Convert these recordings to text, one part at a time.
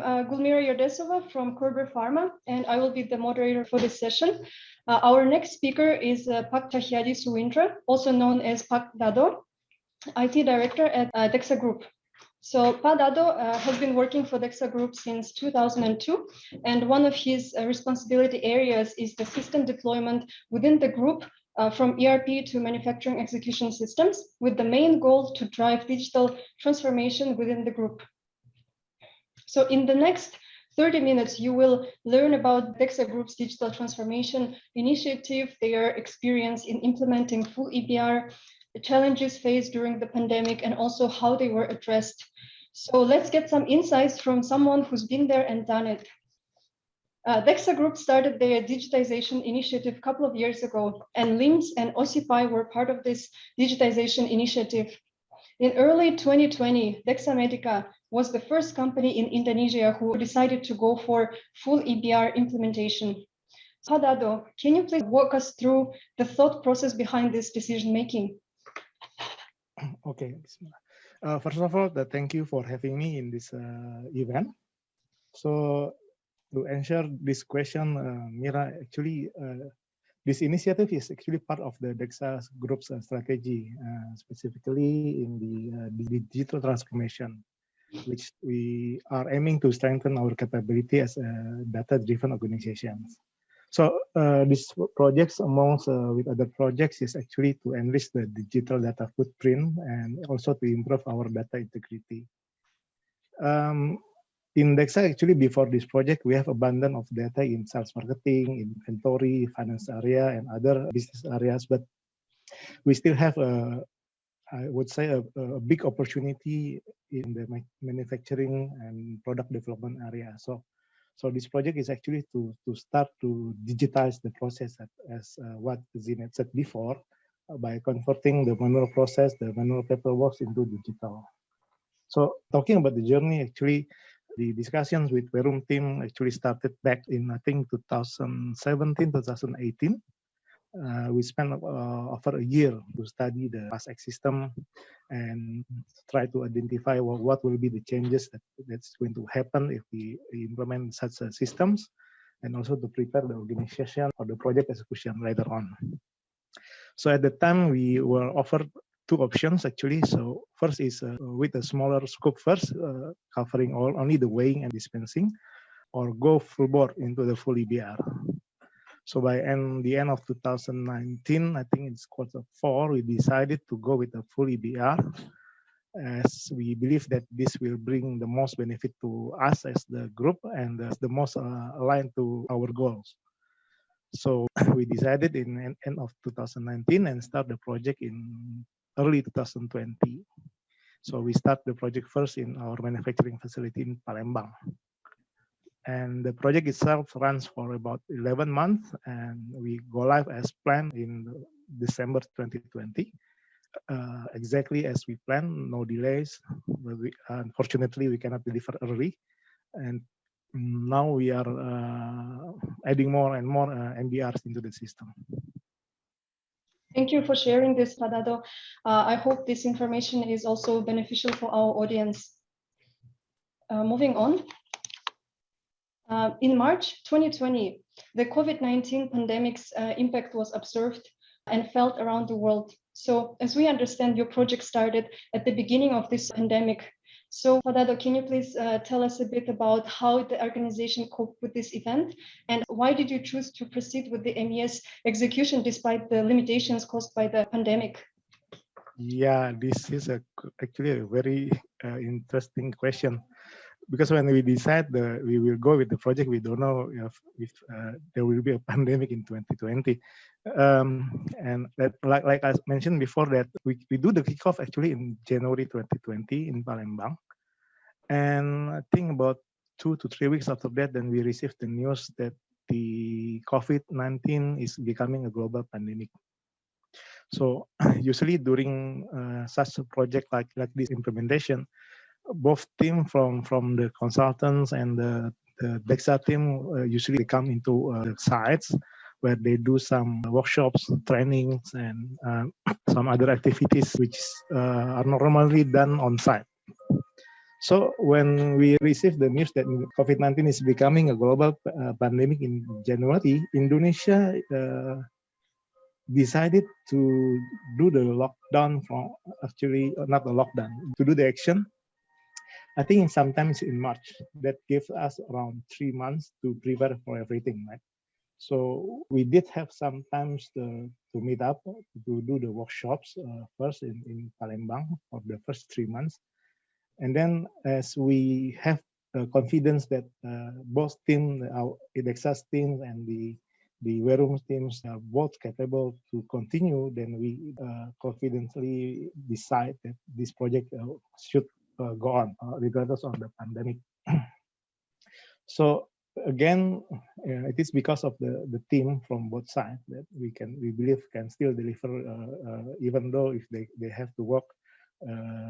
Gulmira Yerdesova from Corber Pharma, and I will be the moderator for this session. Our next speaker is Pak Cahyadi Suwindra, also known as Pak Dado, IT Director at Dexa Group. So Pak Dado has been working for Dexa Group since 2002, and one of his responsibility areas is the system deployment within the group from ERP to manufacturing execution systems, with the main goal to drive digital transformation within the group. So in the next 30 minutes, you will learn about Dexa Group's digital transformation initiative, their experience in implementing full EBR, the challenges faced during the pandemic, and also how they were addressed. So let's get some insights from someone who's been there and done it. Dexa Group started their digitization initiative a couple of years ago, and LIMS and OSIPI were part of this digitization initiative. In early 2020, Dexa Medica was the first company in Indonesia who decided to go for full EBR implementation. Pak Dado, can you please walk us through the thought process behind this decision-making? Okay. First of all, thank you for having me in this event. So to answer this question, Mira, actually, this initiative is actually part of the Dexa Group's strategy, specifically in the digital transformation, which we are aiming to strengthen our capability as a data-driven organizations. So this projects, amongst with other projects, is actually to enrich the digital data footprint and also to improve our data integrity. In Dexa, actually, before this project, we have abundance of data in sales marketing, inventory, finance area, and other business areas. But we still have, I would say, a big opportunity in the manufacturing and product development area. So this project is actually to start to digitize the process as what Zinet said before, by converting the manual process, the manual paperwork into digital. So talking about the journey, actually, the discussions with Verum team actually started back in, I think, 2017, 2018. We spent over a year to study the PASX system and try to identify what will be the changes that's going to happen if we implement such systems, and also to prepare the organization for the project execution later on. So at the time, we were offered two options actually. So first is with a smaller scope first, covering only the weighing and dispensing, or go full board into the full EBR. So by the end of 2019, I think it's Q4, we decided to go with a full EBR, as we believe that this will bring the most benefit to us as the group and the most aligned to our goals. So we decided in end of 2019 and start the project in early 2020. So we start the project first in our manufacturing facility in Palembang. And the project itself runs for about 11 months, and we go live as planned in December 2020. Exactly as we planned, no delays. But unfortunately, we cannot deliver early. And now we are adding more and more MBRs into the system. Thank you for sharing this, Pak Dado. I hope this information is also beneficial for our audience. Moving on. In March 2020, the COVID-19 pandemic's impact was observed and felt around the world. So as we understand, your project started at the beginning of this pandemic. So Pak Dado, can you please tell us a bit about how the organization coped with this event, and why did you choose to proceed with the MES execution despite the limitations caused by the pandemic? Yeah, this is actually a very interesting question. Because when we decide we will go with the project, we don't know if there will be a pandemic in 2020. And that, like I mentioned before, that we do the kickoff actually in January 2020 in Palembang. And I think about 2 to 3 weeks after that, then we received the news that the COVID-19 is becoming a global pandemic. So usually during such a project like this implementation, both team from the consultants and the Dexa team usually come into the sites where they do some workshops, trainings, and some other activities which are normally done on site. So when we received the news that COVID-19 is becoming a global pandemic in January, Indonesia decided to do the lockdown from actually not the lockdown to do the action. I think sometimes in March that gives us around 3 months to prepare for everything, right? So we did have some times to meet up to do the workshops first in Palembang for the first 3 months. And then as we have confidence that both team, our Dexa's team and the Werum teams are both capable to continue, then we confidently decide that this project should go on regardless of the pandemic. So again, it is because of the team from both sides that we believe can still deliver even though if they have to work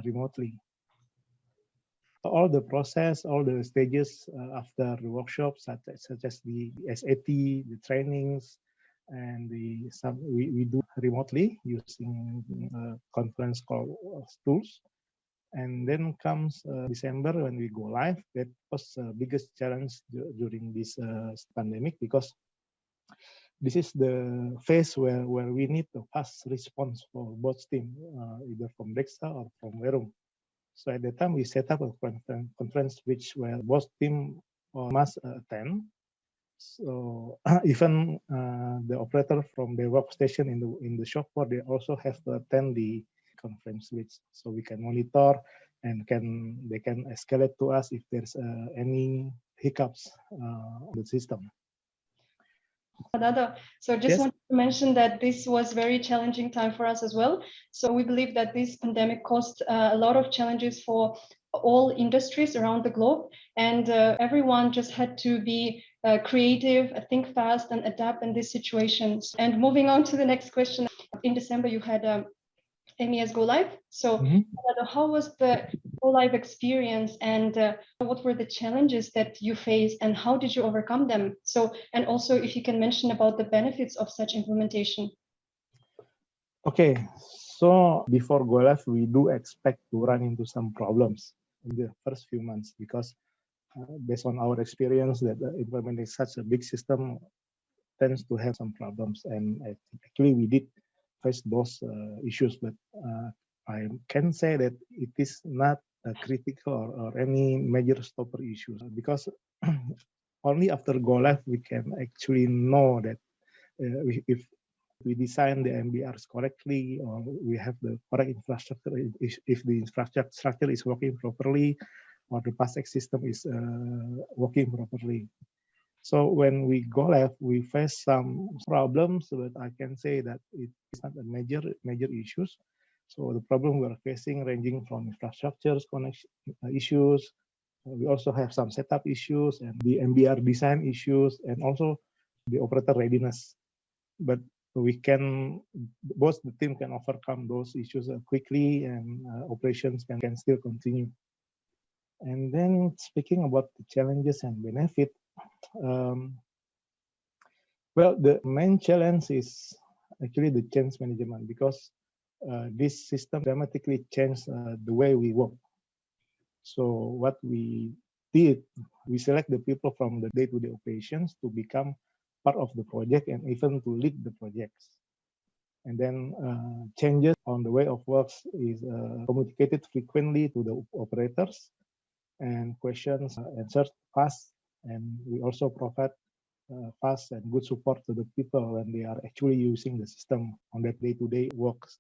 remotely. All the process, all the stages after the workshops, such as the SAT, the trainings, and we do remotely using conference call tools. And then comes December when we go live. That was the biggest challenge during this pandemic because this is the phase where we need a fast response for both teams, either from Dexa or from Werum. So at that time, we set up a conference where both teams must attend. So even the operator from the workstation in the shop floor, they also have to attend the conference, so we can monitor and they can escalate to us if there's any hiccups on the system. Dado. So just want to mention that this was very challenging time for us as well. So we believe that this pandemic caused a lot of challenges for all industries around the globe, and everyone just had to be creative, think fast, and adapt in these situations. And moving on to the next question, in December you had MES Go Live. So how was the Go Live experience, and what were the challenges that you faced, and how did you overcome them? So, and also if you can mention about the benefits of such implementation. Okay, so before Go Live, we do expect to run into some problems in the first few months because based on our experience that implementing such a big system tends to have some problems, and actually we did face those issues, but I can say that it is not a critical or any major stopper issues because only after Go Live we can actually know that if we design the MBRs correctly or we have the correct infrastructure, if the infrastructure is working properly or the PASEX system is working properly. So when we go live, we face some problems, but I can say that it is not a major issues. So the problem we are facing ranging from infrastructure connection issues. We also have some setup issues and the MBR design issues and also the operator readiness. But both the team can overcome those issues quickly and operations can still continue. And then speaking about the challenges and benefit, well, the main challenge is actually the change management because this system dramatically changed the way we work. So what we did, we select the people from the day-to-day operations to become part of the project and even to lead the projects. And then changes on the way of works is communicated frequently to the operators, and questions answered fast. And we also provide fast and good support to the people when they are actually using the system on their day-to-day works.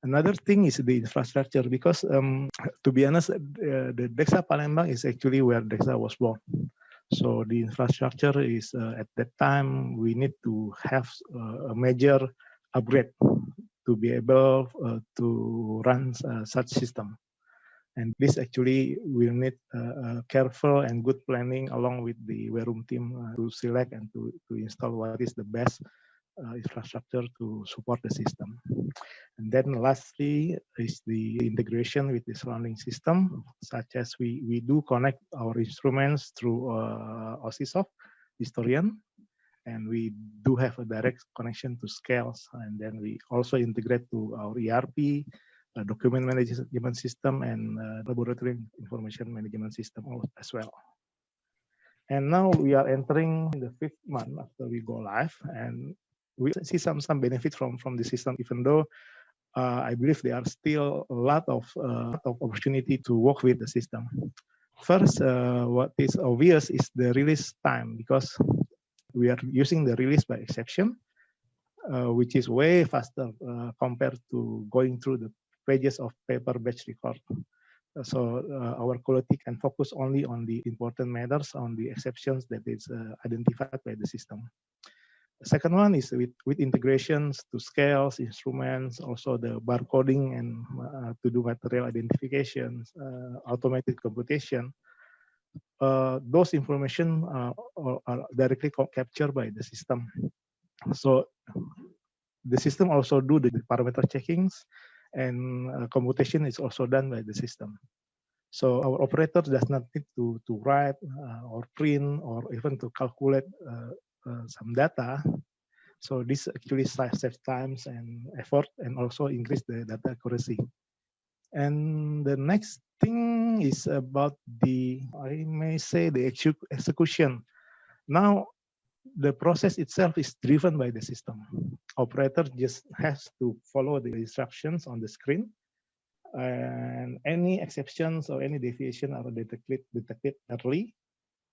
Another thing is the infrastructure because to be honest, the Dexa Palembang is actually where Dexa was born. So the infrastructure is at that time we need to have a major upgrade to be able to run such system. And this actually will need careful and good planning along with the Werum team to select and to install what is the best infrastructure to support the system. And then lastly is the integration with the surrounding system, such as we do connect our instruments through OSIsoft Historian, and we do have a direct connection to Scales, and then we also integrate to our ERP, document management system, and laboratory information management system as well. And now we are entering the 5th month after we go live, and we see some benefits from the system, even though I believe there are still a lot of opportunity to work with the system. First, what is obvious is the release time, because we are using the release by exception, which is way faster compared to going through the pages of paper batch record. So our quality can focus only on the important matters, on the exceptions that is identified by the system. The second one is with integrations to scales, instruments, also the barcoding and to do material identifications, automated computation. Those information are directly captured by the system. So the system also do the parameter checkings, and computation is also done by the system. So our operator does not need to write or print or even to calculate some data. So this actually saves times and effort, and also increase the data accuracy. And the next thing is about I may say, the execution. Now, the process itself is driven by the system. Operator just has to follow the instructions on the screen, and any exceptions or any deviation are detected early,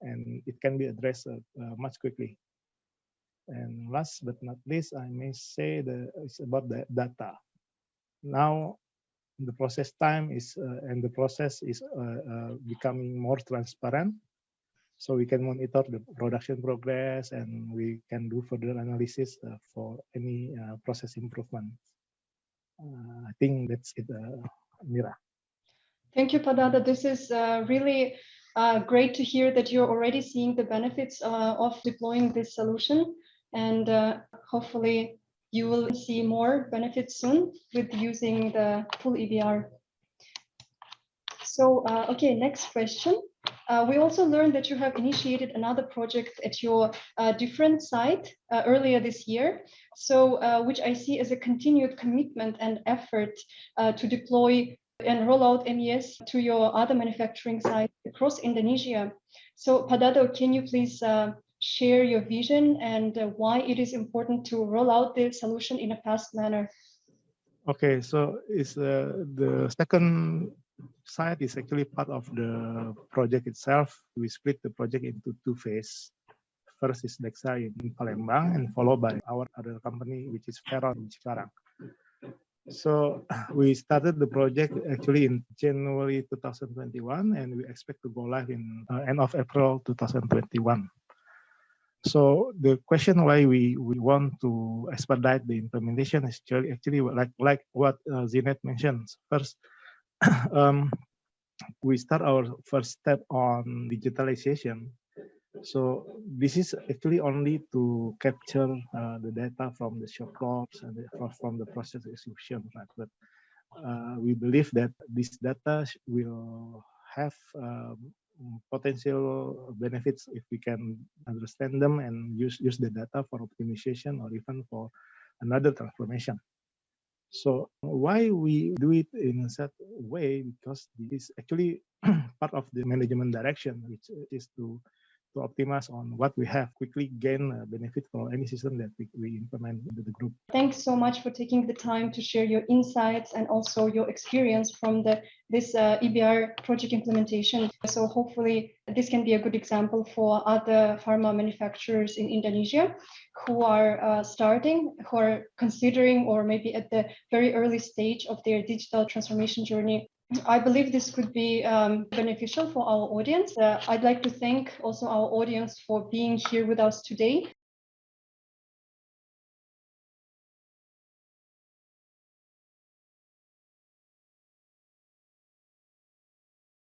and it can be addressed much quickly. And last but not least, I may say it's about the data. Now, the process time is and the process is becoming more transparent, so we can monitor the production progress, and we can do further analysis for any process improvement. I think that's it, Mira. Thank you, Padada. This is really great to hear that you're already seeing the benefits of deploying this solution, and hopefully you will see more benefits soon with using the full EBR. So, okay, next question. We also learned that you have initiated another project at your different site earlier this year, so which I see as a continued commitment and effort to deploy and roll out MES to your other manufacturing sites across Indonesia. So, Padado, can you please share your vision and why it is important to roll out the solution in a fast manner? Okay, so it's the second site is actually part of the project itself. We split the project into 2 phases. First is Dexa in Palembang, and followed by our other company, which is Veron in Cikarang. So we started the project actually in January 2021, and we expect to go live in end of April 2021. So the question why we want to expedite the implementation is actually like what Zinet mentioned. First, we start our first step on digitalization. So this is actually only to capture the data from the shop floors and from the process execution, right? But we believe that this data will have potential benefits if we can understand them and use the data for optimization or even for another transformation. So why we do it in such a way? Because this is actually part of the management direction, which is to optimize on what we have, quickly gain benefit for any system that we implement into the group. Thanks so much for taking the time to share your insights and also your experience from this EBR project implementation. So hopefully this can be a good example for other pharma manufacturers in Indonesia who are starting, who are considering, or maybe at the very early stage of their digital transformation journey. I believe this could be beneficial for our audience. I'd like to thank also our audience for being here with us today.